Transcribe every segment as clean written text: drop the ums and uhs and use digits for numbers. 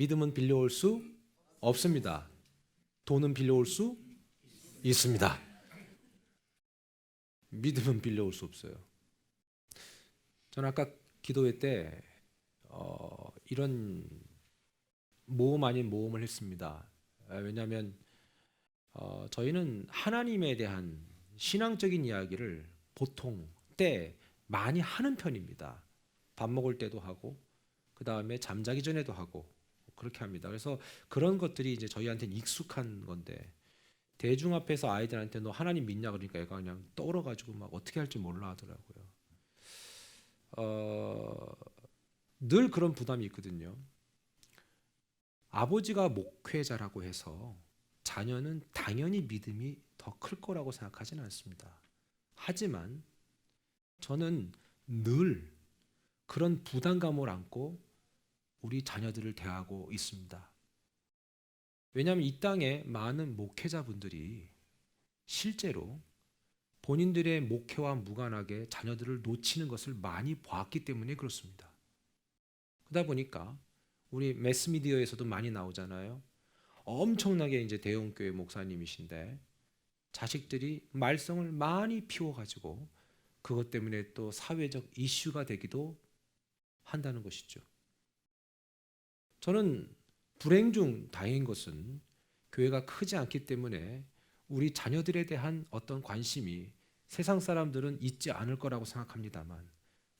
믿음은 빌려올 수 없습니다. 돈은 빌려올 수 있습니다. 믿음은 빌려올 수 없어요. 저는 아까 기도회 때 이런 모험 아닌 모험을 했습니다. 왜냐하면 저희는 하나님에 대한 신앙적인 이야기를 보통 때 많이 하는 편입니다. 밥 먹을 때도 하고 그 다음에 잠자기 전에도 하고 그렇게 합니다. 그래서 그런 것들이 이제 저희한테는 익숙한 건데 대중 앞에서 아이들한테 너 하나님 믿냐 그러니까 얘가 그냥 떨어가지고 막 어떻게 할지 몰라 하더라고요. 늘 그런 부담이 있거든요. 아버지가 목회자라고 해서 자녀는 당연히 믿음이 더 클 거라고 생각하지는 않습니다. 하지만 저는 늘 그런 부담감을 안고 우리 자녀들을 대하고 있습니다. 왜냐하면 이 땅에 많은 목회자분들이 실제로 본인들의 목회와 무관하게 자녀들을 놓치는 것을 많이 보았기 때문에 그렇습니다. 그러다 보니까 우리 매스미디어에서도 많이 나오잖아요. 엄청나게 이제 대형교회 목사님이신데 자식들이 말썽을 많이 피워가지고 그것 때문에 또 사회적 이슈가 되기도 한다는 것이죠. 저는 불행 중 다행인 것은 교회가 크지 않기 때문에 우리 자녀들에 대한 어떤 관심이 세상 사람들은 있지 않을 거라고 생각합니다만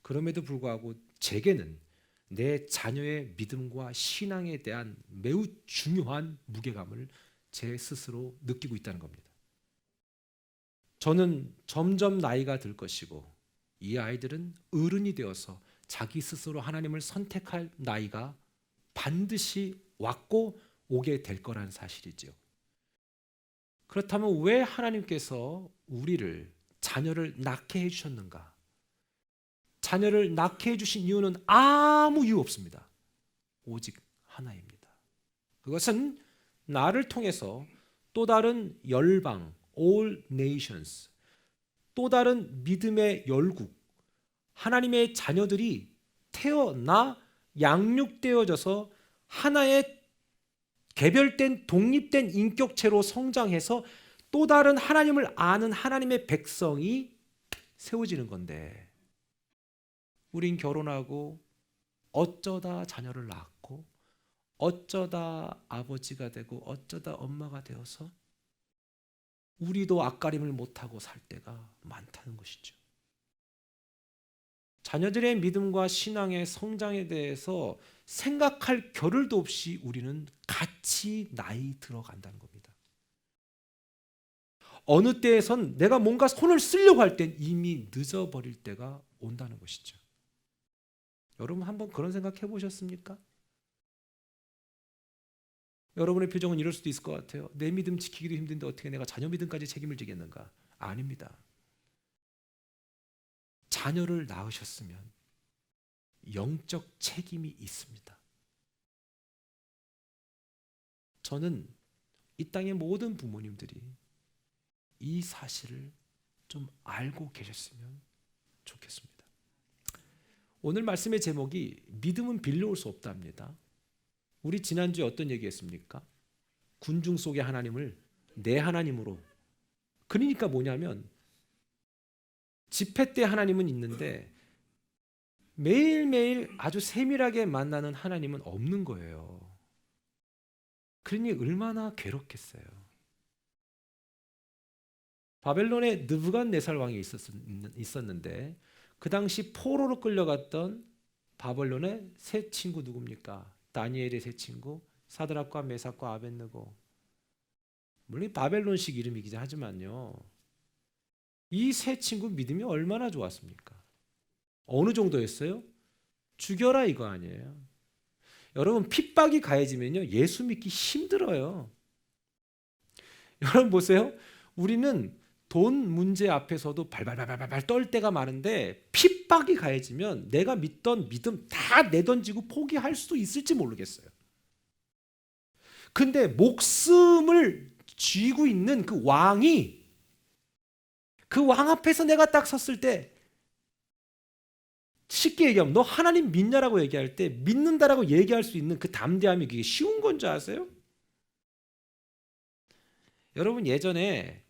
그럼에도 불구하고 제게는 내 자녀의 믿음과 신앙에 대한 매우 중요한 무게감을 제 스스로 느끼고 있다는 겁니다. 저는 점점 나이가 들 것이고 이 아이들은 어른이 되어서 자기 스스로 하나님을 선택할 나이가 반드시 왔고 오게 될 거라는 사실이지요. 그렇다면 왜 하나님께서 우리를 자녀를 낳게 해주셨는가? 자녀를 낳게 해주신 이유는 아무 이유 없습니다. 오직 하나입니다. 그것은 나를 통해서 또 다른 열방, all nations, 또 다른 믿음의 열국, 하나님의 자녀들이 태어나 양육되어져서 하나의 개별된 독립된 인격체로 성장해서 또 다른 하나님을 아는 하나님의 백성이 세워지는 건데 우린 결혼하고 어쩌다 자녀를 낳고 어쩌다 아버지가 되고 어쩌다 엄마가 되어서 우리도 앞가림을 못하고 살 때가 많다는 것이죠. 자녀들의 믿음과 신앙의 성장에 대해서 생각할 겨를도 없이 우리는 같이 나이 들어간다는 겁니다. 어느 때에선 내가 뭔가 손을 쓰려고 할 땐 이미 늦어버릴 때가 온다는 것이죠. 여러분 한번 그런 생각 해보셨습니까? 여러분의 표정은 이럴 수도 있을 것 같아요. 내 믿음 지키기도 힘든데 어떻게 내가 자녀 믿음까지 책임을 지겠는가? 아닙니다. 자녀를 낳으셨으면 영적 책임이 있습니다. 저는 이 땅의 모든 부모님들이 이 사실을 좀 알고 계셨으면 좋겠습니다. 오늘 말씀의 제목이 믿음은 빌려올 수 없답니다. 우리 지난주에 어떤 얘기했습니까? 군중 속의 하나님을 내 하나님으로. 그러니까 뭐냐면 집회 때 하나님은 있는데 매일매일 아주 세밀하게 만나는 하나님은 없는 거예요. 그러니 얼마나 괴롭겠어요. 바벨론에 느부갓네살 왕이 있었는데 그 당시 포로로 끌려갔던 바벨론의 세 친구 누굽니까? 다니엘의 세 친구 사드락과 메삭과 아벳느고. 물론 바벨론식 이름이긴 하지만요. 이 세 친구 믿음이 얼마나 좋았습니까? 어느 정도였어요? 죽여라 이거 아니에요. 여러분 핍박이 가해지면요 예수 믿기 힘들어요. 여러분 보세요. 우리는 돈 문제 앞에서도 발발발발발 떨 때가 많은데 핍박이 가해지면 내가 믿던 믿음 다 내던지고 포기할 수도 있을지 모르겠어요. 근데 목숨을 쥐고 있는 그 왕이 그 왕 앞에서 내가 딱 섰을 때 쉽게 얘기하면 너 하나님 믿냐라고 얘기할 때 믿는다라고 얘기할 수 있는 그 담대함이 그게 쉬운 건 줄 아세요? 여러분 예전에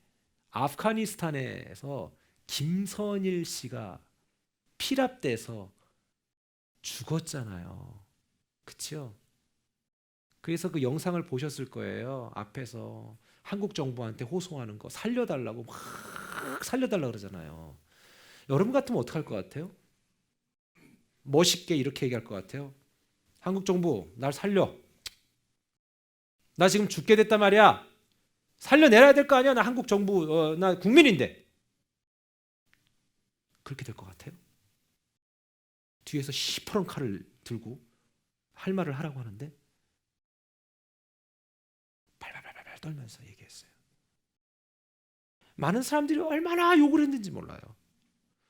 아프가니스탄에서 김선일 씨가 피랍돼서 죽었잖아요. 그렇죠? 그래서 그 영상을 보셨을 거예요. 앞에서 한국 정부한테 호소하는 거 살려달라고 막 살려달라 그러잖아요. 여러분 같으면 어떡할 것 같아요? 멋있게 이렇게 얘기할 것 같아요. 한국 정부 날 살려. 나 지금 죽게 됐단 말이야. 살려내야 될 거 아니야. 나 한국 정부 나 국민인데. 그렇게 될 것 같아요. 뒤에서 시퍼런 칼을 들고 할 말을 하라고 하는데 발발발발 떨면서 얘기했어요. 많은 사람들이 얼마나 욕을 했는지 몰라요.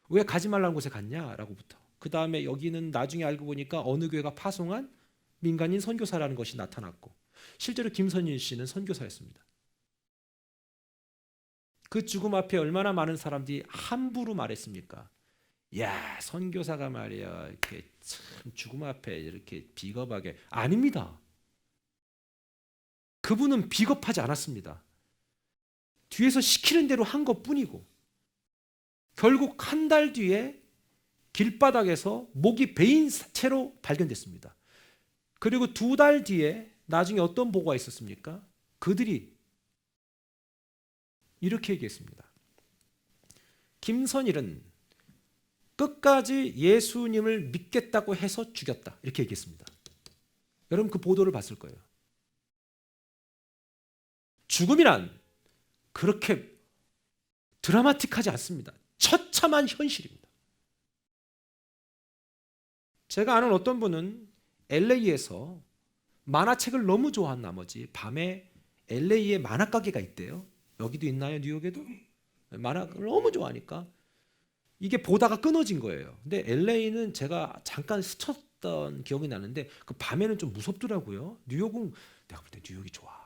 왜 가지 말라는 곳에 갔냐라고부터. 그 다음에 여기는 나중에 알고 보니까 어느 교회가 파송한 민간인 선교사라는 것이 나타났고 실제로 김선일 씨는 선교사였습니다. 그 죽음 앞에 얼마나 많은 사람들이 함부로 말했습니까? 야, 선교사가 말이야 이렇게 참 죽음 앞에 이렇게 비겁하게. 아닙니다. 그분은 비겁하지 않았습니다. 뒤에서 시키는 대로 한 것뿐이고 결국 한 달 뒤에 길바닥에서 목이 베인 채로 발견됐습니다. 그리고 2달 뒤에 나중에 어떤 보고가 있었습니까? 그들이 이렇게 얘기했습니다. 김선일은 끝까지 예수님을 믿겠다고 해서 죽였다. 이렇게 얘기했습니다. 여러분 그 보도를 봤을 거예요. 죽음이란 그렇게 드라마틱하지 않습니다. 처참한 현실입니다. 제가 아는 어떤 분은 LA에서 만화책을 너무 좋아한 나머지 밤에 LA에 만화 가게가 있대요. 여기도 있나요? 뉴욕에도? 만화를 너무 좋아하니까 이게 보다가 끊어진 거예요. 근데 LA는 제가 잠깐 스쳤던 기억이 나는데 그 밤에는 좀 무섭더라고요. 뉴욕은 내가 볼 때 뉴욕이 좋아.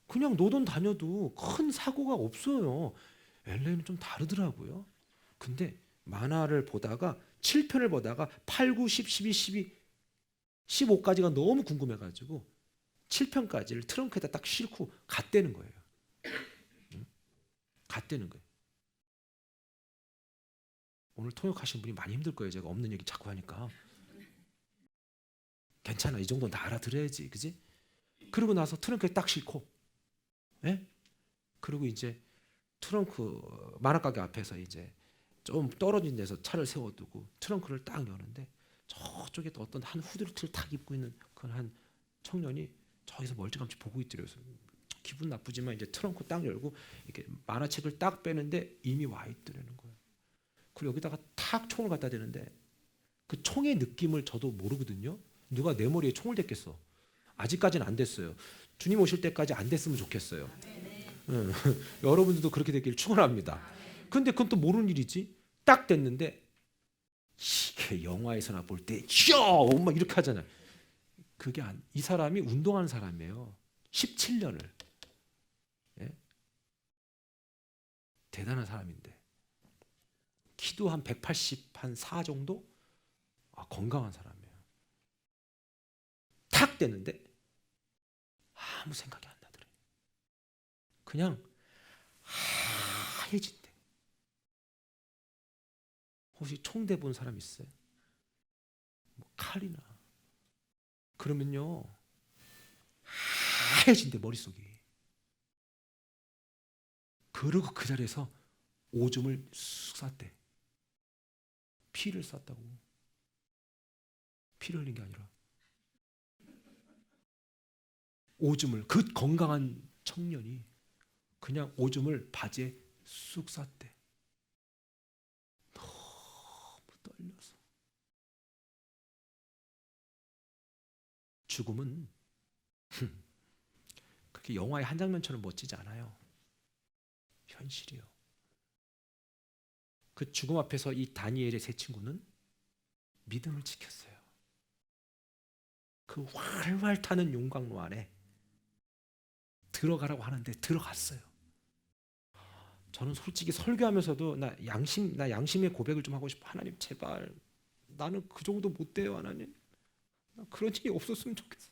그냥 노던 다녀도 큰 사고가 없어요. LA는 좀 다르더라고요. 근데 만화를 보다가 7편을 보다가 8, 9, 10, 12, 12, 15까지가 너무 궁금해가지고 7편까지를 트렁크에다 딱 싣고 갔다는 거예요. 갔다는 거예요. 오늘 통역하시는 분이 많이 힘들 거예요. 제가 없는 얘기 자꾸 하니까. 괜찮아. 이 정도는 다 알아들어야지. 그지? 그러고 나서 트렁크에 딱 싣고 예? 그리고 이제 트렁크 만화가게 앞에서 이제 좀 떨어진 데서 차를 세워두고 트렁크를 딱 여는데 저쪽에 또 어떤 한 후드티를 딱 입고 있는 그런 한 청년이 저기서 멀찌감치 보고 있더래요. 기분 나쁘지만 이제 트렁크 딱 열고 이렇게 만화책을 딱 빼는데 이미 와 있더라는 거예요. 그리고 여기다가 탁 총을 갖다 대는데 그 총의 느낌을 저도 모르거든요. 누가 내 머리에 총을 댔겠어. 아직까지는 안 됐어요. 주님 오실 때까지 안 됐으면 좋겠어요. 응. 여러분들도 그렇게 되길 축원합니다. 근데 그건 또 모르는 일이지. 딱 됐는데 이게 영화에서나 볼 때 막 이렇게 하잖아요. 그게 이 사람이 운동하는 사람이에요. 17년을. 예? 대단한 사람인데 키도 한 180, 한 4 정도? 건강한 사람이에요. 탁 됐는데 아무 생각이 안 나더래. 그냥 하얘진대. 혹시 총대 본 사람 있어요? 뭐 칼이나. 그러면요 하얘진대 머릿속이. 그러고 그 자리에서 오줌을 쑥 쌌대. 피를 쌌다고. 피를 흘린 게 아니라 오줌을, 그 건강한 청년이 그냥 오줌을 바지에 쑥 쌌대. 너무 떨려서. 죽음은 그렇게 영화의 한 장면처럼 멋지지 않아요. 현실이요. 그 죽음 앞에서 이 다니엘의 세 친구는 믿음을 지켰어요. 그 활활 타는 용광로 안에 들어가라고 하는데 들어갔어요. 저는 솔직히 설교하면서도 나 양심의 고백을 좀 하고 싶어. 하나님 제발 나는 그 정도 못 돼요. 하나님 그런 일이 없었으면 좋겠어요.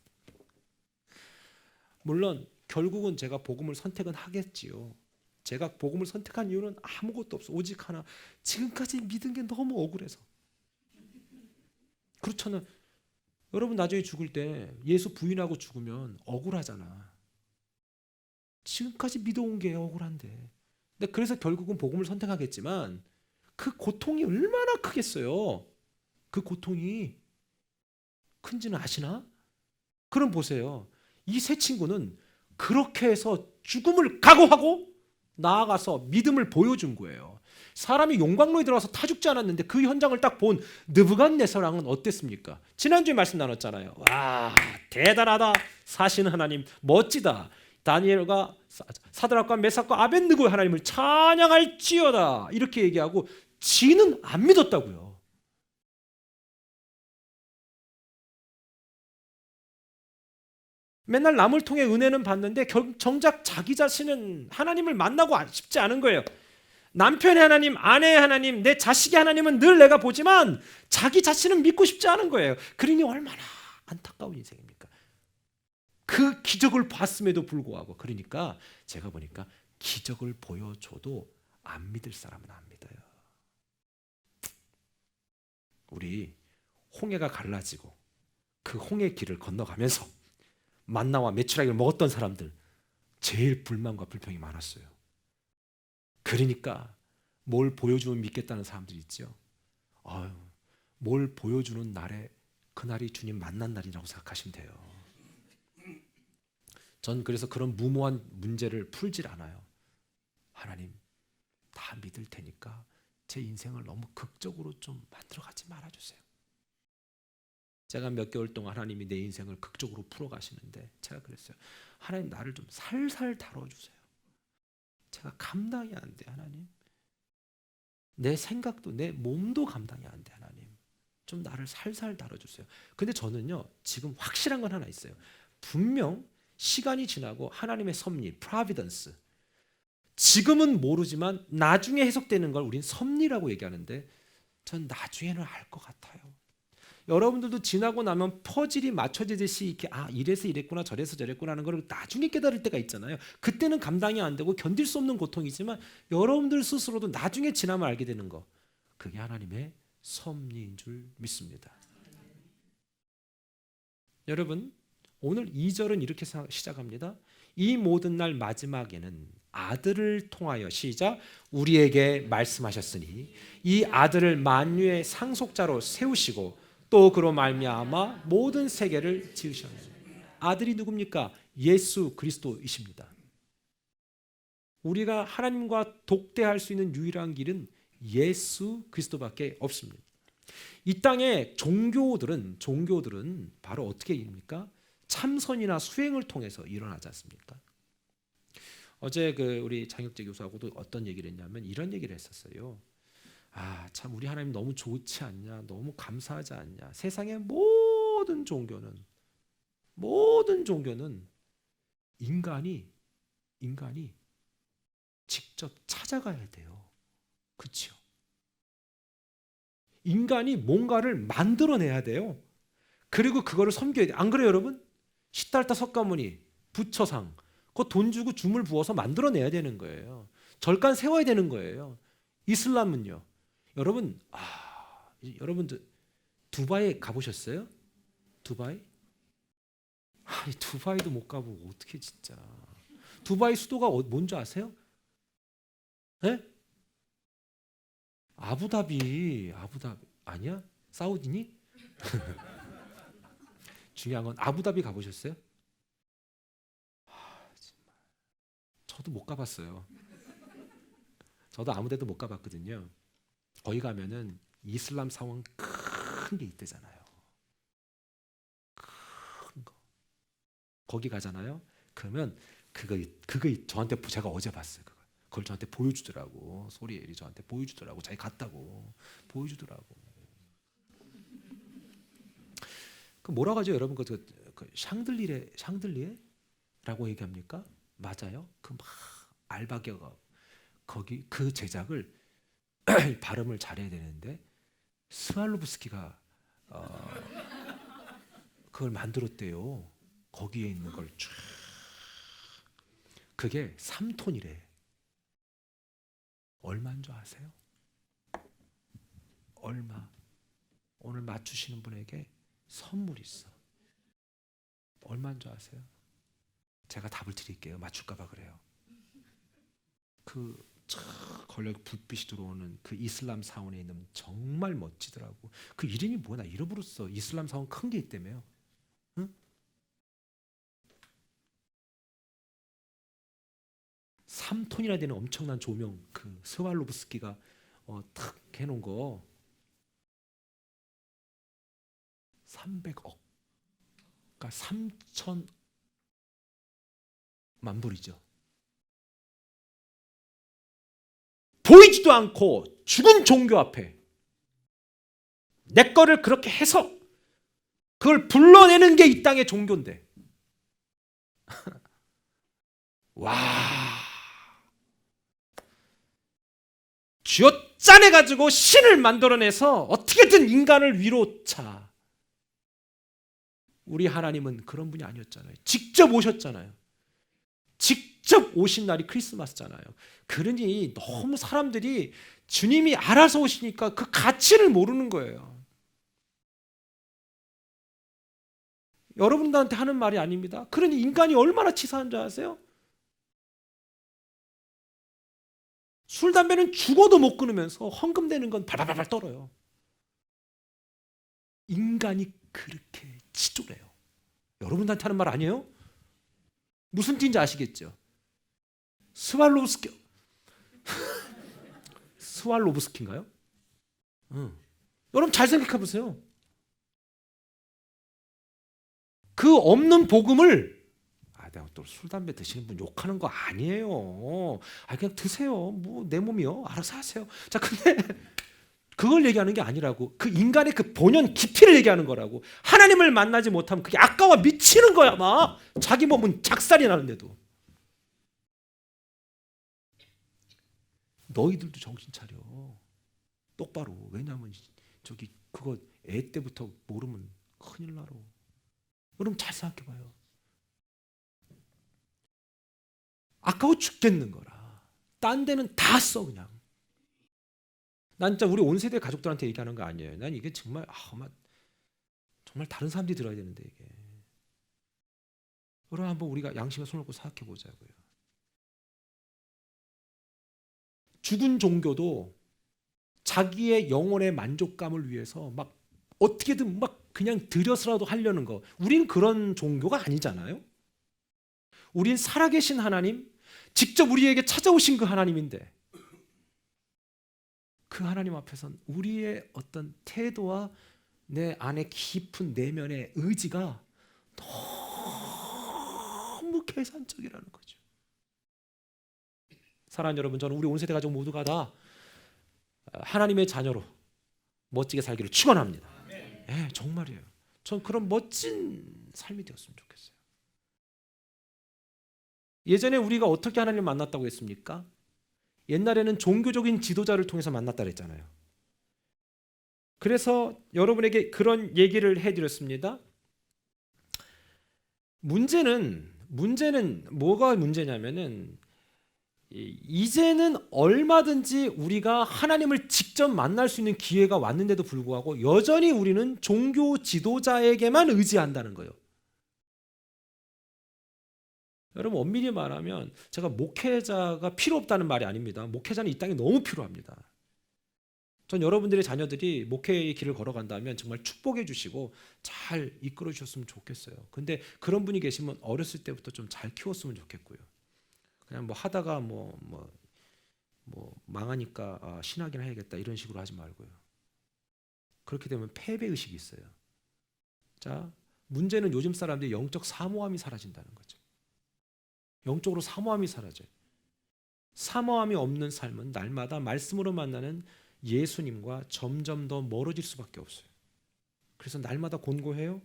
물론 결국은 제가 복음을 선택은 하겠지요. 제가 복음을 선택한 이유는 아무것도 없어. 오직 하나. 지금까지 믿은 게 너무 억울해서. 그렇잖아요. 여러분 나중에 죽을 때 예수 부인하고 죽으면 억울하잖아. 지금까지 믿어온 게 억울한데. 근데 그래서 결국은 복음을 선택하겠지만 그 고통이 얼마나 크겠어요. 그 고통이 큰지는 아시나? 그럼 보세요. 이 세 친구는 그렇게 해서 죽음을 각오하고 나아가서 믿음을 보여준 거예요. 사람이 용광로에 들어가서 타 죽지 않았는데 그 현장을 딱 본 느부갓네살왕은 어땠습니까? 지난주에 말씀 나눴잖아요. 와, 대단하다. 사신 하나님 멋지다. 다니엘과 사드락과 메삭과 아벳느고 하나님을 찬양할지어다. 이렇게 얘기하고 지는 안 믿었다고요. 맨날 남을 통해 은혜는 받는데 정작 자기 자신은 하나님을 만나고 싶지 않은 거예요. 남편의 하나님, 아내의 하나님, 내 자식의 하나님은 늘 내가 보지만 자기 자신은 믿고 싶지 않은 거예요. 그러니 얼마나 안타까운 인생입니까? 그 기적을 봤음에도 불구하고. 그러니까 제가 보니까 기적을 보여줘도 안 믿을 사람은 안 믿어요. 우리 홍해가 갈라지고 그 홍해 길을 건너가면서 만나와 메추라기를 먹었던 사람들 제일 불만과 불평이 많았어요. 그러니까 뭘 보여주면 믿겠다는 사람들이 있죠. 아유, 뭘 보여주는 날에 그날이 주님 만난 날이라고 생각하시면 돼요. 전 그래서 그런 무모한 문제를 풀질 않아요. 하나님 다 믿을 테니까 제 인생을 너무 극적으로 좀 만들어가지 말아주세요. 제가 몇 개월 동안 하나님이 내 인생을 극적으로 풀어가시는데 제가 그랬어요. 하나님 나를 좀 살살 다뤄주세요. 제가 감당이 안 돼. 하나님 내 생각도 내 몸도 감당이 안 돼. 하나님 좀 나를 살살 다뤄주세요. 근데 저는요 지금 확실한 건 하나 있어요. 분명 시간이 지나고 하나님의 섭리, providence, 지금은 모르지만 나중에 해석되는 걸 우린 섭리라고 얘기하는데 전 나중에는 알 것 같아요. 여러분들도 지나고 나면 퍼즐이 맞춰지듯이 이렇게 이래서 이랬구나 저래서 저랬구나 하는 걸 나중에 깨달을 때가 있잖아요. 그때는 감당이 안 되고 견딜 수 없는 고통이지만 여러분들 스스로도 나중에 지나면 알게 되는 거, 그게 하나님의 섭리인 줄 믿습니다. 여러분 오늘 2절은 이렇게 시작합니다. 이 모든 날 마지막에는 아들을 통하여 시작 우리에게 말씀하셨으니 이 아들을 만유의 상속자로 세우시고 또 그로 말미암아 모든 세계를 지으셨느니라. 아들이 누굽니까? 예수 그리스도이십니다. 우리가 하나님과 독대할 수 있는 유일한 길은 예수 그리스도밖에 없습니다. 이 땅의 종교들은 바로 어떻게 일입니까? 참선이나 수행을 통해서 일어나지 않습니까? 어제 우리 장혁재 교수하고도 어떤 얘기를 했냐면 이런 얘기를 했었어요. 참 우리 하나님 너무 좋지 않냐? 너무 감사하지 않냐? 세상의 모든 종교는 인간이 직접 찾아가야 돼요. 그렇죠? 인간이 뭔가를 만들어내야 돼요. 그리고 그거를 섬겨야 돼요. 안 그래요, 여러분? 시달타 석가모니 부처상 그거 돈 주고 줌을 부어서 만들어내야 되는 거예요. 절간 세워야 되는 거예요. 이슬람은요. 여러분, 여러분들 두바이 가보셨어요? 두바이? 두바이도 못 가보고 어떻게 진짜. 두바이 수도가 뭔지 아세요? 네? 아부다비 아니야? 사우디니? 중요한 건 아부다비 가보셨어요? 저도 못 가봤어요. 저도 아무데도 못 가봤거든요. 거기 가면은 이슬람 사원 큰 게 있대잖아요. 큰 거. 거기 가잖아요. 그러면 그거 저한테 제가 어제 봤어요. 그걸 저한테 보여주더라고. 소리엘이 저한테 보여주더라고. 자기 갔다고 보여주더라고. 그 뭐라고 하죠, 여러분? 그 샹들리에라고 얘기합니까? 맞아요? 그 막 알바기가 거기 그 제작을 발음을 잘해야 되는데 스왈로브스키가 그걸 만들었대요. 거기에 있는 걸 쫙. 그게 3톤이래. 얼마인 줄 아세요? 얼마? 오늘 맞추시는 분에게 선물 있어. 얼마인 줄 아세요? 제가 답을 드릴게요. 맞출까 봐 그래요. 그 걸려 불빛이 들어오는 그 이슬람 사원에 있는 정말 멋지더라고. 그 이름이 뭐나 잃어버렸어. 이슬람 사원 큰 게 있다며요. 응? 3톤이나 되는 엄청난 조명, 그 스왈로브스키가 탁 해놓은 거 300억. 그러니까 3천만 불이죠. 보이지도 않고 죽은 종교 앞에 내 거를 그렇게 해서 그걸 불러내는 게 이 땅의 종교인데. 와, 쥐어짜내가지고 신을 만들어내서 어떻게든 인간을 위로 차. 우리 하나님은 그런 분이 아니었잖아요. 직접 오셨잖아요. 직접 오신 날이 크리스마스잖아요. 그러니 너무 사람들이 주님이 알아서 오시니까 그 가치를 모르는 거예요. 여러분들한테 하는 말이 아닙니다. 그러니 인간이 얼마나 치사한 줄 아세요? 술, 담배는 죽어도 못 끊으면서 헌금 되는 건 발발발 떨어요. 인간이 그렇게 치졸해요. 여러분들한테 하는 말 아니에요? 무슨 띠인지 아시겠죠? 스왈로브스키인가요? 응. 여러분 잘 생각해 보세요. 그 없는 복음을 내가 또 술, 담배 드시는 분 욕하는 거 아니에요. 그냥 드세요. 뭐 내 몸이요. 알아서 하세요. 자, 근데 그걸 얘기하는 게 아니라고. 그 인간의 그 본연 깊이를 얘기하는 거라고. 하나님을 만나지 못하면 그게 아까워 미치는 거야, 막. 자기 몸은 작살이 나는데도. 너희들도 정신 차려. 똑바로. 왜냐하면 저기 그거 애 때부터 모르면 큰일 나로. 여러분 잘 생각해봐요. 아까워 죽겠는 거라. 딴 데는 다 써 그냥. 난 진짜 우리 온 세대 가족들한테 얘기하는 거 아니에요. 난 이게 정말 정말 다른 사람들이 들어야 되는데 이게. 여러분 한번 우리가 양심에 손을 얹고 생각해 보자고요. 죽은 종교도 자기의 영혼의 만족감을 위해서 막 어떻게든 막 그냥 들여서라도 하려는 거. 우린 그런 종교가 아니잖아요. 우린 살아계신 하나님, 직접 우리에게 찾아오신 그 하나님인데 그 하나님 앞에선 우리의 어떤 태도와 내 안에 깊은 내면의 의지가 너무 계산적이라는 거죠. 사랑하는 여러분, 저는 우리 온 세대 가족 모두가 다 하나님의 자녀로 멋지게 살기를 축원합니다. 네, 정말이에요. 전 그런 멋진 삶이 되었으면 좋겠어요. 예전에 우리가 어떻게 하나님을 만났다고 했습니까? 옛날에는 종교적인 지도자를 통해서 만났다 그랬잖아요. 그래서 여러분에게 그런 얘기를 해드렸습니다. 문제는 뭐가 문제냐면은 이제는 얼마든지 우리가 하나님을 직접 만날 수 있는 기회가 왔는데도 불구하고 여전히 우리는 종교 지도자에게만 의지한다는 거예요. 여러분 엄밀히 말하면 제가 목회자가 필요 없다는 말이 아닙니다. 목회자는 이 땅에 너무 필요합니다. 전 여러분들의 자녀들이 목회의 길을 걸어간다면 정말 축복해 주시고 잘 이끌어 주셨으면 좋겠어요. 근데 그런 분이 계시면 어렸을 때부터 좀 잘 키웠으면 좋겠고요. 그냥 뭐 하다가 뭐 망하니까 신학이나 해야겠다 이런 식으로 하지 말고요. 그렇게 되면 패배 의식이 있어요. 자, 문제는 요즘 사람들이 영적 사모함이 사라진다는 거죠. 영적으로 사모함이 사라져요. 사모함이 없는 삶은 날마다 말씀으로 만나는 예수님과 점점 더 멀어질 수밖에 없어요. 그래서 날마다 권고해요.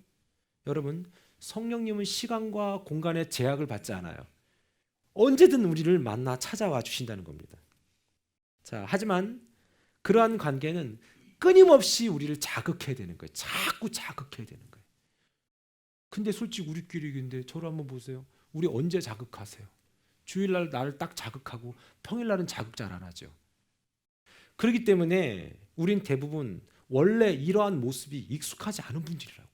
여러분, 성령님은 시간과 공간의 제약을 받지 않아요. 언제든 우리를 만나 찾아와 주신다는 겁니다. 자, 하지만 그러한 관계는 끊임없이 우리를 자극해야 되는 거예요. 자꾸 자극해야 되는 거예요. 근데 솔직히 우리끼리 근데 저를 한번 보세요. 우리 언제 자극하세요? 주일날 나를 딱 자극하고 평일날은 자극 잘 안 하죠. 그렇기 때문에 우린 대부분 원래 이러한 모습이 익숙하지 않은 분들이라고요.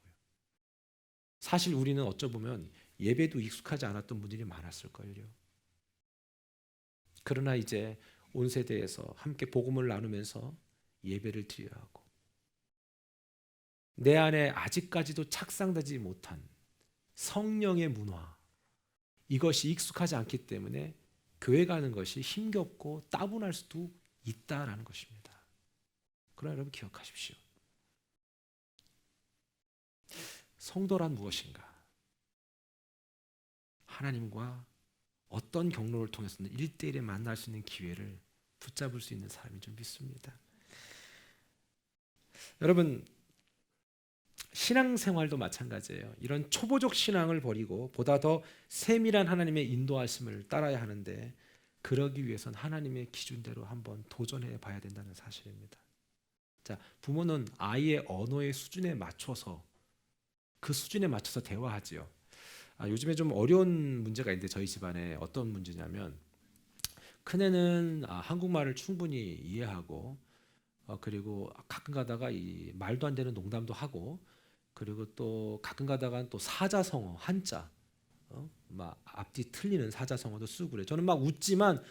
사실 우리는 어쩌보면 예배도 익숙하지 않았던 분들이 많았을 거예요. 그러나 이제 온 세대에서 함께 복음을 나누면서 예배를 드려야 하고, 내 안에 아직까지도 착상되지 못한 성령의 문화, 이것이 익숙하지 않기 때문에 교회 가는 것이 힘겹고 따분할 수도 있다라는 것입니다. 그러나 여러분 기억하십시오. 성도란 무엇인가? 하나님과 어떤 경로를 통해서는 1대1에 만날 수 있는 기회를 붙잡을 수 있는 사람이 좀 믿습니다. 여러분, 신앙생활도 마찬가지예요. 이런 초보적 신앙을 버리고 보다 더 세밀한 하나님의 인도하심을 따라야 하는데, 그러기 위해선 하나님의 기준대로 한번 도전해 봐야 된다는 사실입니다. 자, 부모는 아이의 언어의 수준에 맞춰서 그 수준에 맞춰서 대화하지요. 요즘에 좀 어려운 문제가 있는데, 저희 집안에 어떤 문제냐면, 큰애는 한국말을 충분히 이해하고, 그리고 가끔 가다가 이 말도 안 되는 농담도 하고, 그리고 또 가끔 가다가 또 사자성어 한자, 막 앞뒤 틀리는 사자성어도 쓰고 그래. 저는 막 웃지만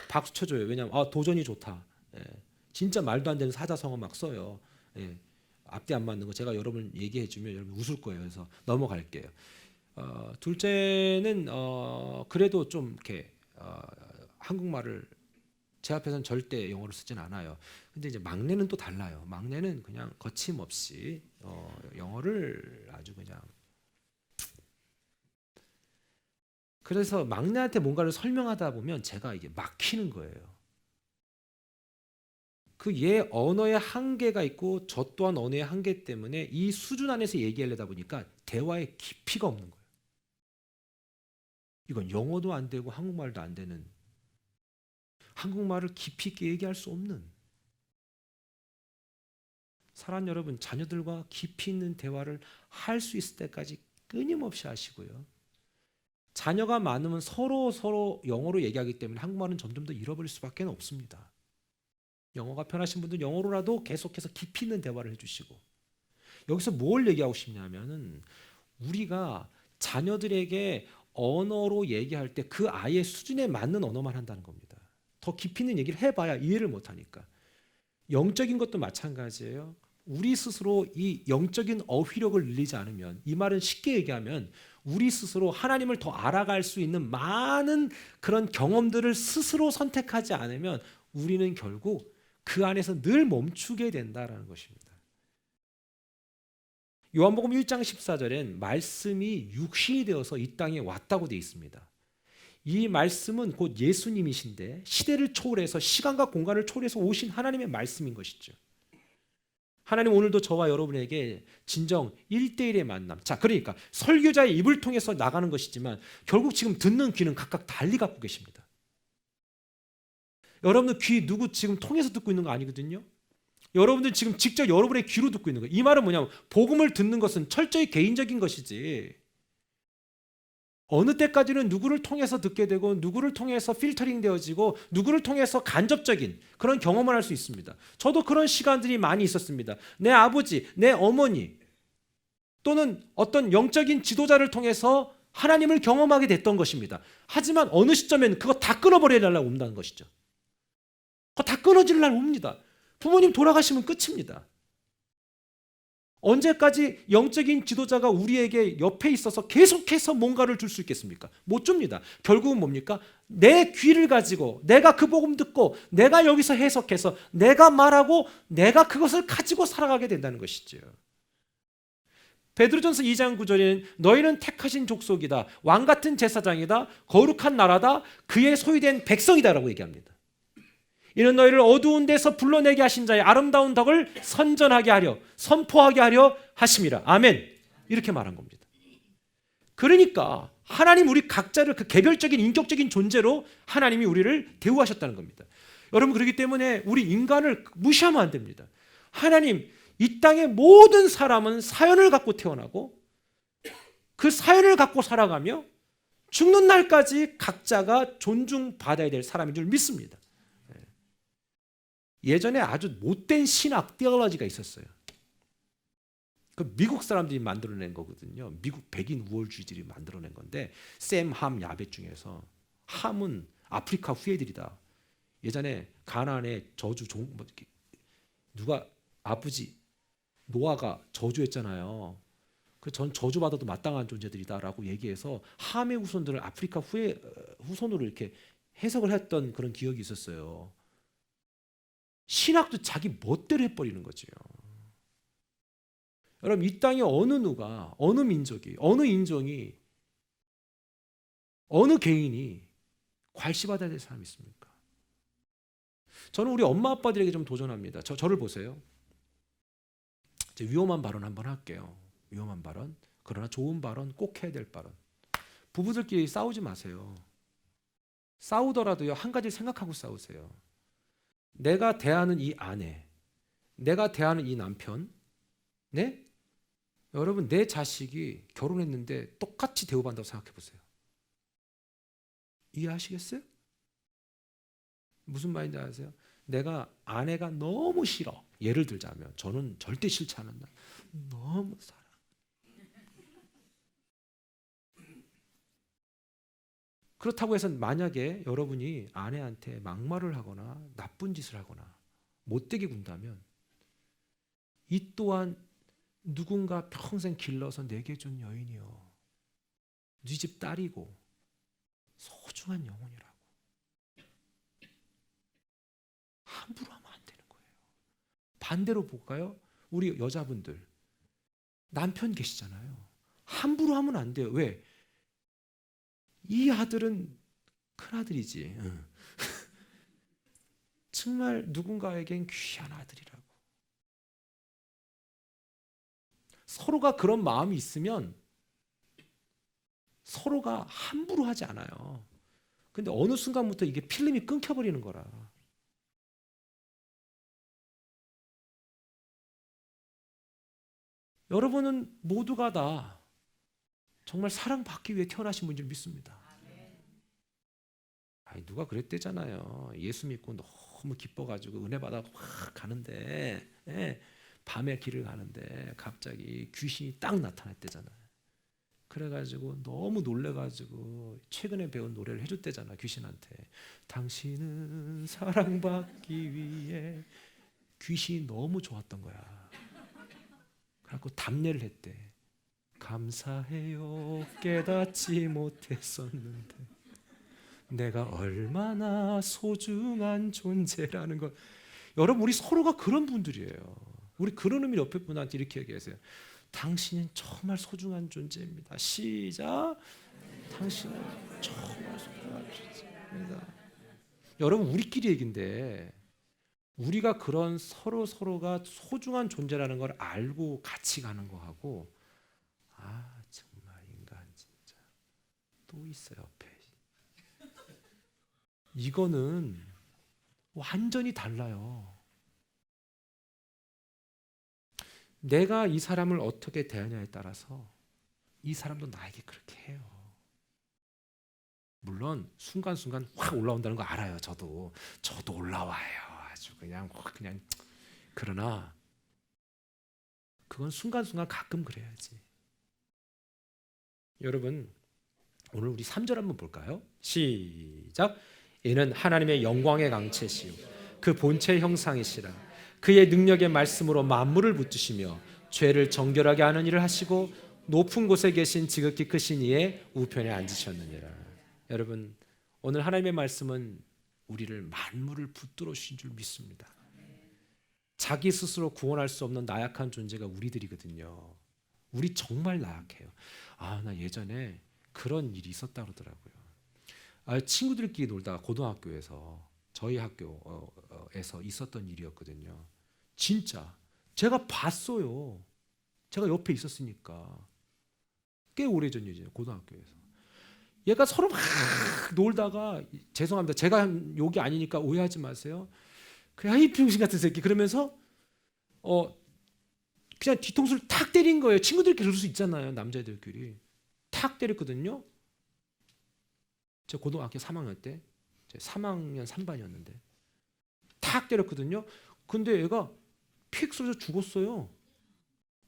박수 쳐줘요. 왜냐하면 도전이 좋다. 예. 진짜 말도 안 되는 사자성어 막 써요. 예. 앞뒤 안 맞는 거 제가 여러분 얘기해주면 여러분 웃을 거예요. 그래서 넘어갈게요. 둘째는 그래도 좀 이렇게 한국말을 제 앞에서는 절대 영어로 쓰진 않아요. 근데 이제 막내는 또 달라요. 막내는 그냥 거침없이 영어를 아주 그냥. 그래서 막내한테 뭔가를 설명하다 보면 제가 이게 막히는 거예요. 그 얘 언어의 한계가 있고 저 또한 언어의 한계 때문에 이 수준 안에서 얘기하려다 보니까 대화의 깊이가 없는 거예요. 이건 영어도 안 되고 한국말도 안 되는, 한국말을 깊이 있게 얘기할 수 없는, 사랑하는 여러분, 자녀들과 깊이 있는 대화를 할 수 있을 때까지 끊임없이 하시고요. 자녀가 많으면 서로 영어로 얘기하기 때문에 한국말은 점점 더 잃어버릴 수밖에 없습니다. 영어가 편하신 분들은 영어로라도 계속해서 깊이 있는 대화를 해주시고, 여기서 뭘 얘기하고 싶냐면은, 우리가 자녀들에게 언어로 얘기할 때 그 아이의 수준에 맞는 언어만 한다는 겁니다. 더 깊이 있는 얘기를 해봐야 이해를 못하니까. 영적인 것도 마찬가지예요. 우리 스스로 이 영적인 어휘력을 늘리지 않으면, 이 말은 쉽게 얘기하면 우리 스스로 하나님을 더 알아갈 수 있는 많은 그런 경험들을 스스로 선택하지 않으면 우리는 결국 그 안에서 늘 멈추게 된다라는 것입니다. 요한복음 1장 14절엔 말씀이 육신이 되어서 이 땅에 왔다고 되어 있습니다. 이 말씀은 곧 예수님이신데, 시대를 초월해서, 시간과 공간을 초월해서 오신 하나님의 말씀인 것이죠. 하나님 오늘도 저와 여러분에게 진정 1대1의 만남, 자, 그러니까 설교자의 입을 통해서 나가는 것이지만 결국 지금 듣는 귀는 각각 달리 갖고 계십니다. 여러분들 귀 누구 지금 통해서 듣고 있는 거 아니거든요. 여러분들 지금 직접 여러분의 귀로 듣고 있는 거예요. 이 말은 뭐냐면, 복음을 듣는 것은 철저히 개인적인 것이지, 어느 때까지는 누구를 통해서 듣게 되고 누구를 통해서 필터링 되어지고 누구를 통해서 간접적인 그런 경험을 할 수 있습니다. 저도 그런 시간들이 많이 있었습니다. 내 아버지, 내 어머니, 또는 어떤 영적인 지도자를 통해서 하나님을 경험하게 됐던 것입니다. 하지만 어느 시점에는 그거 다 끊어버려야 하려고 온다는 것이죠. 그거 다 끊어질 날 옵니다. 부모님 돌아가시면 끝입니다. 언제까지 영적인 지도자가 우리에게 옆에 있어서 계속해서 뭔가를 줄 수 있겠습니까? 못 줍니다. 결국은 뭡니까? 내 귀를 가지고 내가 그 복음 듣고 내가 여기서 해석해서 내가 말하고 내가 그것을 가지고 살아가게 된다는 것이죠. 베드로전서 2장 9절에는 너희는 택하신 족속이다, 왕같은 제사장이다, 거룩한 나라다, 그의 소유된 백성이다라고 얘기합니다. 이는 너희를 어두운 데서 불러내게 하신 자의 아름다운 덕을 선전하게 하려, 선포하게 하려 하심이라. 아멘. 이렇게 말한 겁니다. 그러니까 하나님 우리 각자를 그 개별적인 인격적인 존재로 하나님이 우리를 대우하셨다는 겁니다. 여러분 그렇기 때문에 우리 인간을 무시하면 안 됩니다. 하나님 이 땅의 모든 사람은 사연을 갖고 태어나고 그 사연을 갖고 살아가며 죽는 날까지 각자가 존중받아야 될 사람인 줄 믿습니다. 예전에 아주 못된 신학 테올로지가 있었어요. 그 미국 사람들이 만들어낸 거거든요. 미국 백인 우월주의들이 만들어낸 건데 샘 함 야벳 중에서 함은 아프리카 후예들이다. 예전에 가나안에 저주 누가 아버지 노아가 저주했잖아요. 그 전 저주받아도 마땅한 존재들이다라고 얘기해서 함의 후손들을 아프리카 후손으로 이렇게 해석을 했던 그런 기억이 있었어요. 신학도 자기 멋대로 해버리는 거죠. 여러분 이 땅에 어느 누가 어느 민족이 어느 인종이 어느 개인이 괄시받아야 될 사람이 있습니까? 저는 우리 엄마 아빠들에게 좀 도전합니다. 저를 보세요. 이제 위험한 발언 한번 할게요. 위험한 발언. 그러나 좋은 발언, 꼭 해야 될 발언. 부부들끼리 싸우지 마세요. 싸우더라도요 한 가지 생각하고 싸우세요. 내가 대하는 이 아내, 내가 대하는 이 남편, 네? 여러분 내 자식이 결혼했는데 똑같이 대우받는다고 생각해 보세요. 이해하시겠어요? 무슨 말인지 아세요? 내가 아내가 너무 싫어. 예를 들자면 저는 절대 싫지 않은 날 너무 사랑. 그렇다고 해서 만약에 여러분이 아내한테 막말을 하거나 나쁜 짓을 하거나 못되게 군다면 이 또한 누군가 평생 길러서 내게 준 여인이요. 네 집 딸이고 소중한 영혼이라고. 함부로 하면 안 되는 거예요. 반대로 볼까요? 우리 여자분들 남편 계시잖아요. 함부로 하면 안 돼요. 왜? 이 아들은 큰아들이지. 정말 누군가에겐 귀한 아들이라고. 서로가 그런 마음이 있으면 서로가 함부로 하지 않아요. 근데 어느 순간부터 이게 필름이 끊겨버리는 거라. 여러분은 모두가 다 정말 사랑받기 위해 태어나신 분인 줄 믿습니다. 아니, 누가 그랬대잖아요. 예수 믿고 너무 기뻐가지고 은혜 받아 확 가는데 밤에 길을 가는데 갑자기 귀신이 딱 나타났대잖아요. 그래가지고 너무 놀래가지고 최근에 배운 노래를 해줬대잖아. 귀신한테 당신은 사랑받기 위해. 귀신이 너무 좋았던 거야. 그래갖고 답례를 했대. 감사해요 깨닫지 못했었는데 내가 얼마나 소중한 존재라는 걸. 여러분 우리 서로가 그런 분들이에요. 우리 그런 의미로 옆에 분한테 이렇게 얘기하세요. 당신은 정말 소중한 존재입니다. 시작. 당신은 정말 소중한 존재입니다. 여러분 우리끼리 얘긴데 우리가 그런 서로가 소중한 존재라는 걸 알고 같이 가는 거하고 정말 인간 진짜 또 있어요 옆에. 이거는 완전히 달라요. 내가 이 사람을 어떻게 대하냐에 따라서 이 사람도 나에게 그렇게 해요. 물론 순간순간 확 올라온다는 거 알아요. 저도 올라와요. 아주 그냥 그러나 그건 순간순간 가끔 그래야지. 여러분 오늘 우리 3절 한번 볼까요? 시작. 이는 하나님의 영광의 강체시요 그 본체의 형상이시라. 그의 능력의 말씀으로 만물을 붙드시며 죄를 정결하게 하는 일을 하시고 높은 곳에 계신 지극히 크신 이의 우편에 앉으셨느니라. 여러분 오늘 하나님의 말씀은 우리를 만물을 붙들어 주신 줄 믿습니다. 자기 스스로 구원할 수 없는 나약한 존재가 우리들이거든요. 우리 정말 나약해요. 나 예전에 그런 일이 있었다 그러더라고요. 친구들끼리 놀다가 고등학교에서 저희 학교에서 있었던 일이었거든요. 진짜 제가 봤어요. 제가 옆에 있었으니까 꽤 오래전 일이에요. 고등학교에서 얘가 서로 막 놀다가 죄송합니다. 제가 한 욕이 아니니까 오해하지 마세요. 그냥 이 병신 같은 새끼 그러면서 그냥 뒤통수를 탁 때린 거예요. 친구들끼리 그럴 수 있잖아요. 남자애들끼리 탁 때렸거든요. 제가 고등학교 3학년 때, 제가 3학년 3반이었는데 탁 때렸거든요. 근데 얘가 픽 쏘져 죽었어요.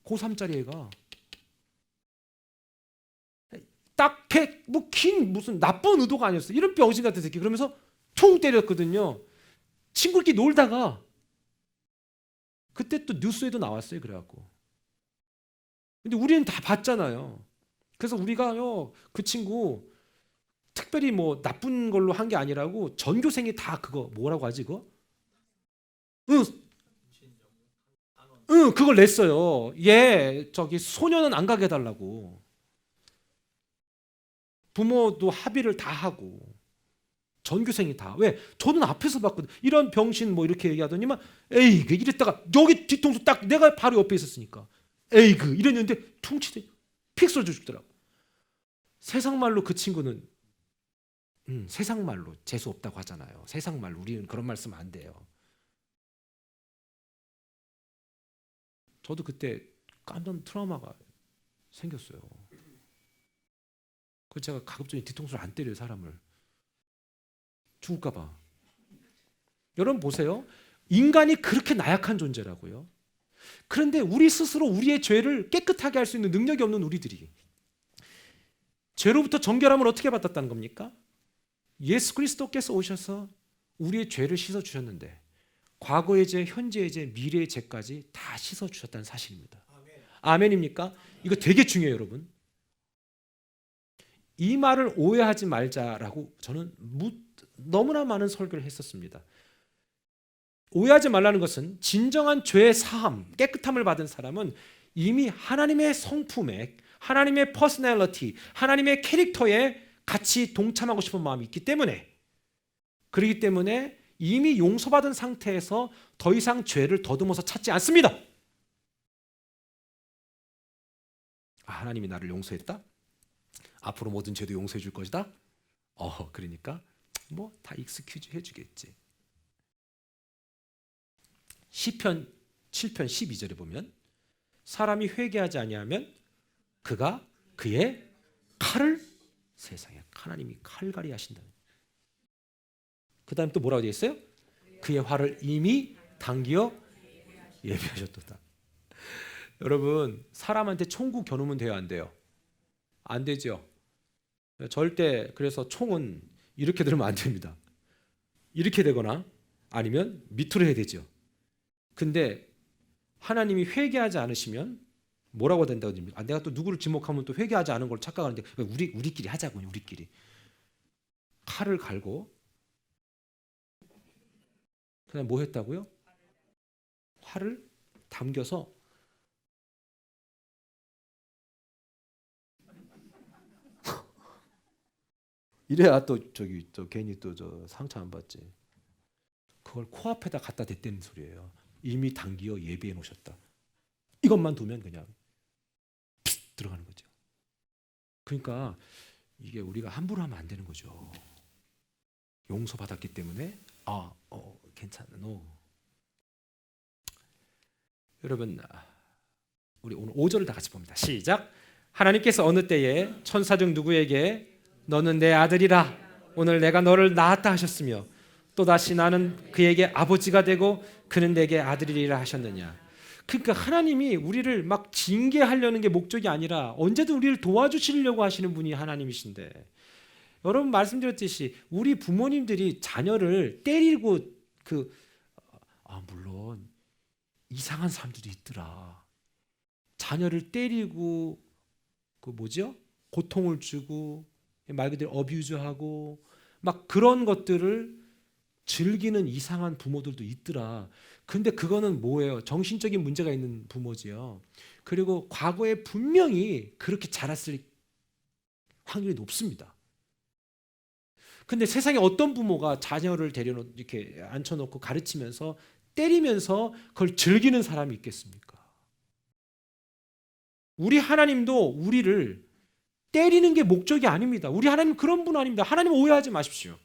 고3짜리 애가 딱 뭐긴 무슨 나쁜 의도가 아니었어. 이런 병신 같은 새끼 그러면서 총 때렸거든요. 친구끼리 놀다가 그때 또 뉴스에도 나왔어요. 그래갖고 근데 우리는 다 봤잖아요. 그래서 우리가요 그 친구 특별히 뭐 나쁜 걸로 한 게 아니라고 전교생이 다 그거 뭐라고 하지 그거? 응, 응 그걸 냈어요. 얘 저기 소년은 안 가게 해달라고. 부모도 합의를 다 하고 전교생이 다. 왜? 저는 앞에서 봤거든. 이런 병신 뭐 이렇게 얘기하더니만 에이그 이랬다가 여기 뒤통수 딱 내가 바로 옆에 있었으니까 에이그 이랬는데 퉁치더니 픽 쏘져 죽더라고. 세상 말로 그 친구는 세상 말로 재수 없다고 하잖아요. 세상 말로 우리는 그런 말씀 안 돼요. 저도 그때 깜짝 트라우마가 생겼어요. 그 제가 가급적이 뒤통수를 안 때려요 사람을. 죽을까 봐. 여러분 보세요. 인간이 그렇게 나약한 존재라고요. 그런데 우리 스스로 우리의 죄를 깨끗하게 할 수 있는 능력이 없는 우리들이 죄로부터 정결함을 어떻게 받았다는 겁니까? 예수 그리스도께서 오셔서 우리의 죄를 씻어주셨는데 과거의 죄, 현재의 죄, 미래의 죄까지 다 씻어주셨다는 사실입니다. 아멘입니까? 이거 되게 중요해요 여러분. 이 말을 오해하지 말자라고 저는 너무나 많은 설교를 했었습니다. 오해하지 말라는 것은 진정한 죄의 사함, 깨끗함을 받은 사람은 이미 하나님의 성품에, 하나님의 퍼스널리티, 하나님의 캐릭터에 같이 동참하고 싶은 마음이 있기 때문에, 그렇기 때문에 이미 용서받은 상태에서 더 이상 죄를 더듬어서 찾지 않습니다. 하나님이 나를 용서했다? 앞으로 모든 죄도 용서해 줄 것이다? 그러니까 뭐 다 익스큐즈 해주겠지. 시편 7편 12절에 보면 사람이 회개하지 아니하면 그가 그의 칼을 세상에 하나님이 칼갈이 하신다. 그 다음 또 뭐라고 되어 있어요? 그의 화를 이미 당기어 예비하셨도다. 여러분 사람한테 총구 겨누면 돼요 안 돼요? 안 되죠. 절대. 그래서 총은 이렇게 들으면 안 됩니다. 이렇게 되거나 아니면 밑으로 해야 되죠. 근데 하나님이 회개하지 않으시면 뭐라고 된다고 합니까? 내가 또 누구를 지목하면 또 회개하지 않은 걸 착각하는데 우리끼리 하자고요. 우리끼리 칼을 갈고 그냥 뭐 했다고요? 화를 담겨서 이래야 또 괜히 또 상처 안 받지. 그걸 코앞에다 갖다 댔다는 소리예요. 이미 당기어 예비해 놓으셨다. 이것만 두면 그냥 픽 들어가는 거죠. 그러니까 이게 우리가 함부로 하면 안 되는 거죠. 용서받았기 때문에 괜찮아. 여러분 우리 오늘 5절을 다 같이 봅니다. 시작. 하나님께서 어느 때에 천사 중 누구에게 너는 내 아들이라 오늘 내가 너를 낳았다 하셨으며 또다시 나는 그에게 아버지가 되고 그는 내게 아들이라 하셨느냐. 그러니까 하나님이 우리를 막 징계하려는 게 목적이 아니라 언제든 우리를 도와주시려고 하시는 분이 하나님이신데, 여러분 말씀드렸듯이 우리 부모님들이 자녀를 때리고 물론 이상한 사람들도 있더라. 자녀를 때리고 고통을 주고 말 그대로 어뷰즈하고 막 그런 것들을 즐기는 이상한 부모들도 있더라. 근데 그거는 뭐예요? 정신적인 문제가 있는 부모지요. 그리고 과거에 분명히 그렇게 자랐을 확률이 높습니다. 근데 세상에 어떤 부모가 자녀를 이렇게 앉혀놓고 가르치면서 때리면서 그걸 즐기는 사람이 있겠습니까? 우리 하나님도 우리를 때리는 게 목적이 아닙니다. 우리 하나님 그런 분 아닙니다. 하나님 오해하지 마십시오.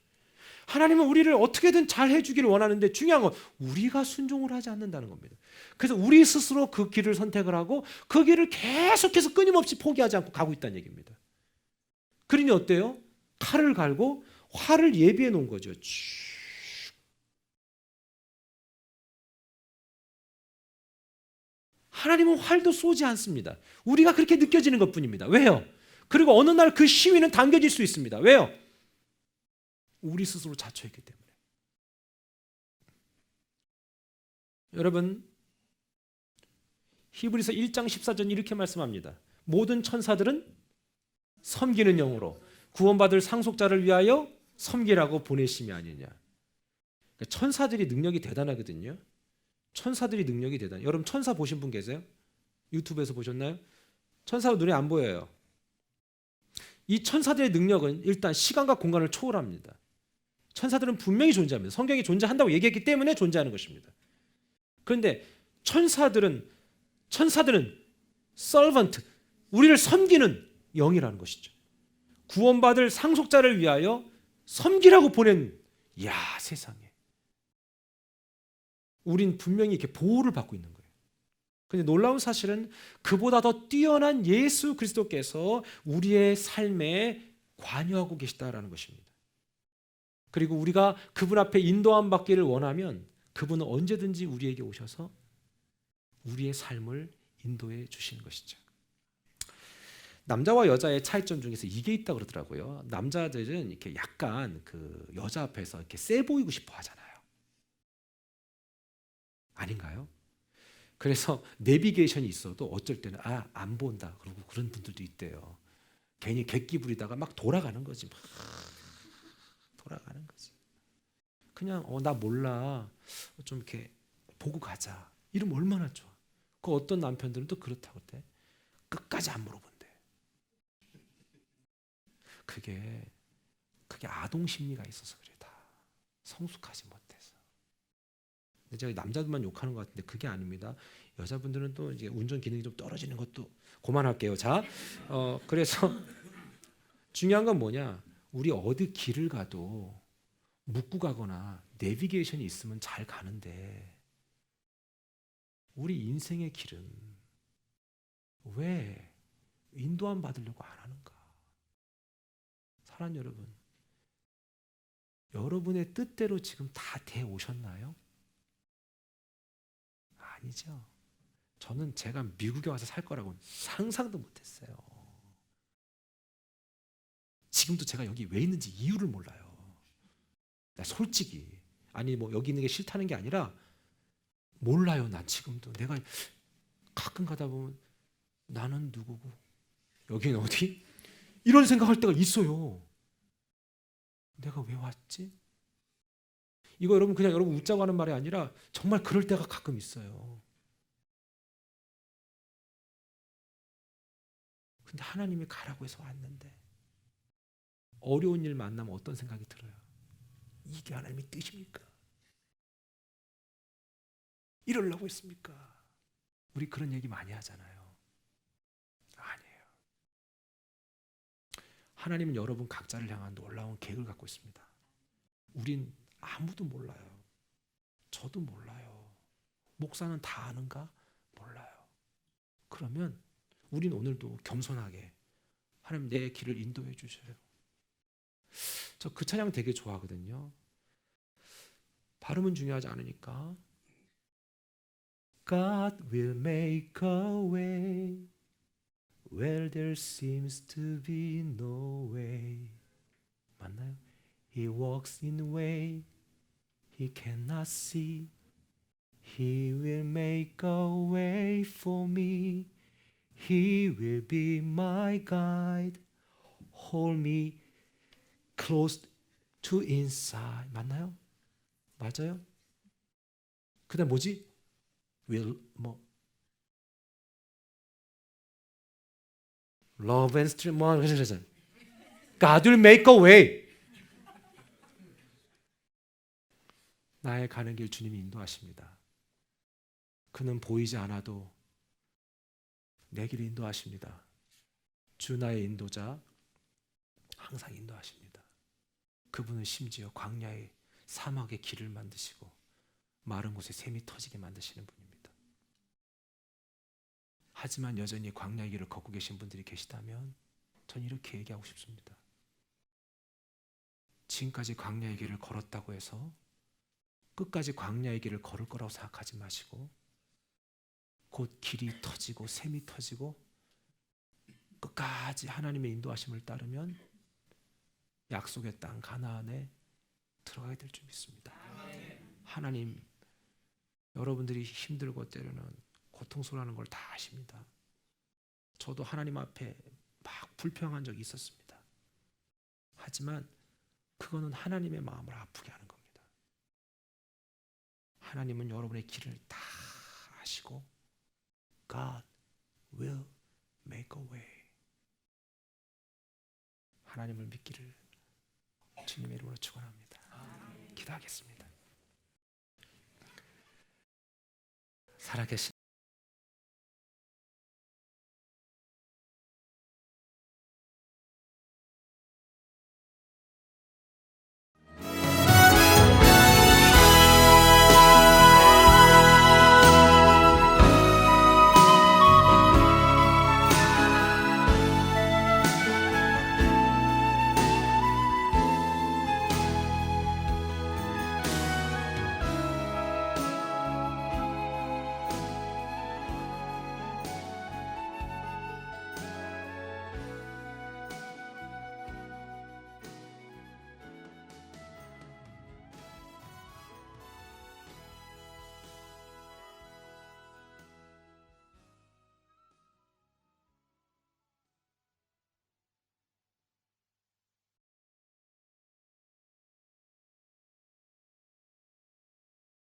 하나님은 우리를 어떻게든 잘 해주기를 원하는데 중요한 건 우리가 순종을 하지 않는다는 겁니다. 그래서 우리 스스로 그 길을 선택을 하고 그 길을 계속해서 끊임없이 포기하지 않고 가고 있다는 얘기입니다. 그러니 어때요? 칼을 갈고 활을 예비해 놓은 거죠. 하나님은 활도 쏘지 않습니다. 우리가 그렇게 느껴지는 것뿐입니다. 왜요? 그리고 어느 날 그 시위는 당겨질 수 있습니다. 왜요? 우리 스스로 자초했기 때문에. 여러분, 히브리서 1장 14절 이렇게 말씀합니다. 모든 천사들은 섬기는 영으로 구원받을 상속자를 위하여 섬기라고 보내심이 아니냐. 그러니까 천사들이 능력이 대단하거든요. 천사들이 능력이 대단해요. 여러분 천사 보신 분 계세요? 유튜브에서 보셨나요? 천사가 눈에 안 보여요. 이 천사들의 능력은 일단 시간과 공간을 초월합니다. 천사들은 분명히 존재합니다. 성경이 존재한다고 얘기했기 때문에 존재하는 것입니다. 그런데 천사들은 servant, 우리를 섬기는 영이라는 것이죠. 구원받을 상속자를 위하여 섬기라고 보낸, 이야 세상에. 우린 분명히 이렇게 보호를 받고 있는 거예요. 그런데 놀라운 사실은 그보다 더 뛰어난 예수 그리스도께서 우리의 삶에 관여하고 계시다라는 것입니다. 그리고 우리가 그분 앞에 인도함 받기를 원하면 그분은 언제든지 우리에게 오셔서 우리의 삶을 인도해 주시는 것이죠. 남자와 여자의 차이점 중에서 이게 있다고 그러더라고요. 남자들은 이렇게 약간 그 여자 앞에서 이렇게 세 보이고 싶어 하잖아요. 아닌가요? 그래서 내비게이션이 있어도 어쩔 때는 안 본다 그러고 그런 분들도 있대요. 괜히 객기 부리다가 막 돌아가는 거지. 막 돌아가는 거지. 그냥 나 몰라. 좀 이렇게 보고 가자. 이러면 얼마나 좋아. 그 어떤 남편들은 또 그렇다고 때 끝까지 안 물어본대. 그게 아동 심리가 있어서 그래. 다 성숙하지 못해서. 근데 제가 남자들만 욕하는 것 같은데 그게 아닙니다. 여자분들은 또 이제 운전 기능이 좀 떨어지는 것도 그만할게요. 자, 그래서 중요한 건 뭐냐? 우리 어디 길을 가도 묻고 가거나 내비게이션이 있으면 잘 가는데 우리 인생의 길은 왜 인도함 받으려고 안 하는가? 사랑하는 여러분, 여러분의 뜻대로 지금 다 돼 오셨나요? 아니죠. 저는 제가 미국에 와서 살 거라고 상상도 못했어요. 지금도 제가 여기 왜 있는지 이유를 몰라요. 솔직히 아니 뭐 여기 있는 게 싫다는 게 아니라 몰라요. 난 지금도 내가 가끔 가다 보면 나는 누구고 여기는 어디? 이런 생각할 때가 있어요. 내가 왜 왔지? 이거 여러분 그냥 여러분 웃자고 하는 말이 아니라 정말 그럴 때가 가끔 있어요. 근데 하나님이 가라고 해서 왔는데 어려운 일 만나면 어떤 생각이 들어요? 이게 하나님의 뜻입니까? 이러려고 했습니까? 우리 그런 얘기 많이 하잖아요. 아니에요. 하나님은 여러분 각자를 향한 놀라운 계획을 갖고 있습니다. 우린 아무도 몰라요. 저도 몰라요. 목사는 다 아는가? 몰라요. 그러면 우린 오늘도 겸손하게 하나님 내 길을 인도해 주셔요. 저 그 찬양 되게 좋아하거든요. 발음은 중요하지 않으니까. God will make a way where there seems to be no way. 맞나요? He walks in a way he cannot see. He will make a way for me. He will be my guide. Hold me close to inside. 맞나요? 맞아요? 그다음 뭐지? will 뭐 love and strength 뭐 그래서 God will make a way. 나의 가는 길 주님이 인도하십니다. 그는 보이지 않아도 내 길을 인도하십니다. 주 나의 인도자, 항상 인도하십니다. 그분은 심지어 광야의 사막의 길을 만드시고 마른 곳에 샘이 터지게 만드시는 분입니다. 하지만 여전히 광야의 길을 걷고 계신 분들이 계시다면 전 이렇게 얘기하고 싶습니다. 지금까지 광야의 길을 걸었다고 해서 끝까지 광야의 길을 걸을 거라고 생각하지 마시고 곧 길이 터지고 샘이 터지고 끝까지 하나님의 인도하심을 따르면 약속의 땅 가나안에 들어가게 될 줄 믿습니다. 하나님, 여러분들이 힘들고 때로는 고통스러워하는 걸 다 아십니다. 저도 하나님 앞에 막 불평한 적이 있었습니다. 하지만 그거는 하나님의 마음을 아프게 하는 겁니다. 하나님은 여러분의 길을 다 아시고 God will make a way. 하나님을 믿기를 주님의 이름으로 축원합니다. 기도하겠습니다. 살아계신